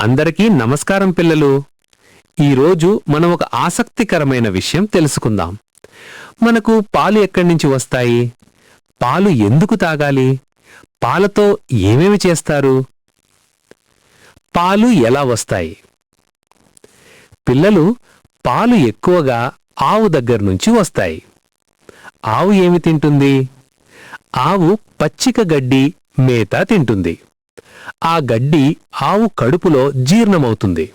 అందరికీ నమస్కారం పిల్లలు. ఈరోజు మనం ఒక ఆసక్తికరమైన విషయం తెలుసుకుందాం. మనకు పాలు ఎక్కడి నుంచి వస్తాయి? పాలు ఎందుకు తాగాలి? పాలతో ఏమేమి చేస్తారు? పాలు ఎలా వస్తాయి? పిల్లలు, పాలు ఎక్కువగా ఆవు దగ్గర నుంచి వస్తాయి. ఆవు ఏమి తింటుంది? ఆవు పచ్చిక గడ్డి, మేత తింటుంది. ఆ గడ్డి ఆవు కడుపులో జీర్ణమవుతుంది.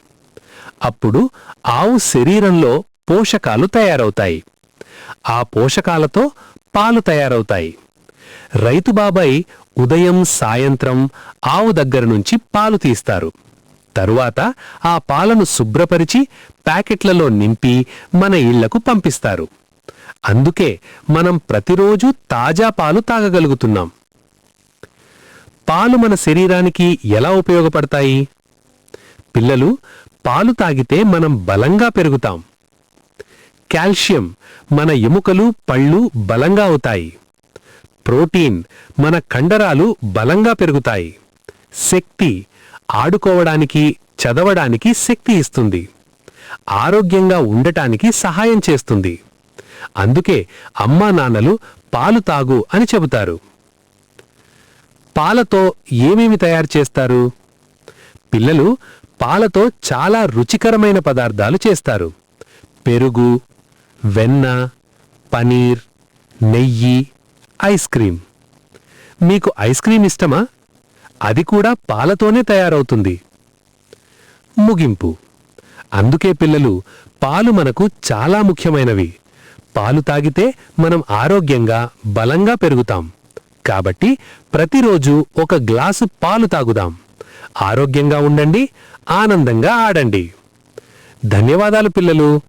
అప్పుడు ఆవు శరీరంలో పోషకాలు తయారవుతాయి. ఆ పోషకాలతో పాలు తయారవుతాయి. రైతు బాబాయ్ ఉదయం సాయంత్రం ఆవు దగ్గర నుంచి పాలు తీస్తారు. తరువాత ఆ పాలను శుభ్రపరిచి ప్యాకెట్లలో నింపి మన ఇళ్లకు పంపిస్తారు. అందుకే మనం ప్రతిరోజు తాజా పాలు తాగగలుగుతున్నాం. పాలు మన శరీరానికి ఎలా ఉపయోగపడతాయి? పిల్లలు, పాలు తాగితే మనం బలంగా పెరుగుతాం. కాల్షియం మన ఎముకలు, పళ్ళు బలంగా అవుతాయి. ప్రోటీన్ మన కండరాలు బలంగా పెరుగుతాయి. శక్తి ఆడుకోవడానికి, చదవడానికి శక్తి ఇస్తుంది. ఆరోగ్యంగా ఉండటానికి సహాయం చేస్తుంది. అందుకే అమ్మా నాన్నలు పాలు తాగు అని చెబుతారు. పాలతో ఏమేమి తయారు చేస్తారు? పిల్లలు, పాలతో చాలా రుచికరమైన పదార్థాలు చేస్తారు. పెరుగు, వెన్న, పనీర్, నెయ్యి, ఐస్ క్రీం. మీకు ఐస్ క్రీం ఇష్టమా? అది కూడా పాలతోనే తయారవుతుంది. ముగింపు. అందుకే పిల్లలు, పాలు మనకు చాలా ముఖ్యమైనవి. పాలు తాగితే మనం ఆరోగ్యంగా, బలంగా పెరుగుతాం. కాబట్టి ప్రతిరోజు ఒక గ్లాసు పాలు తాగుదాం. ఆరోగ్యంగా ఉండండి, ఆనందంగా ఆడండి. ధన్యవాదాలు పిల్లలు.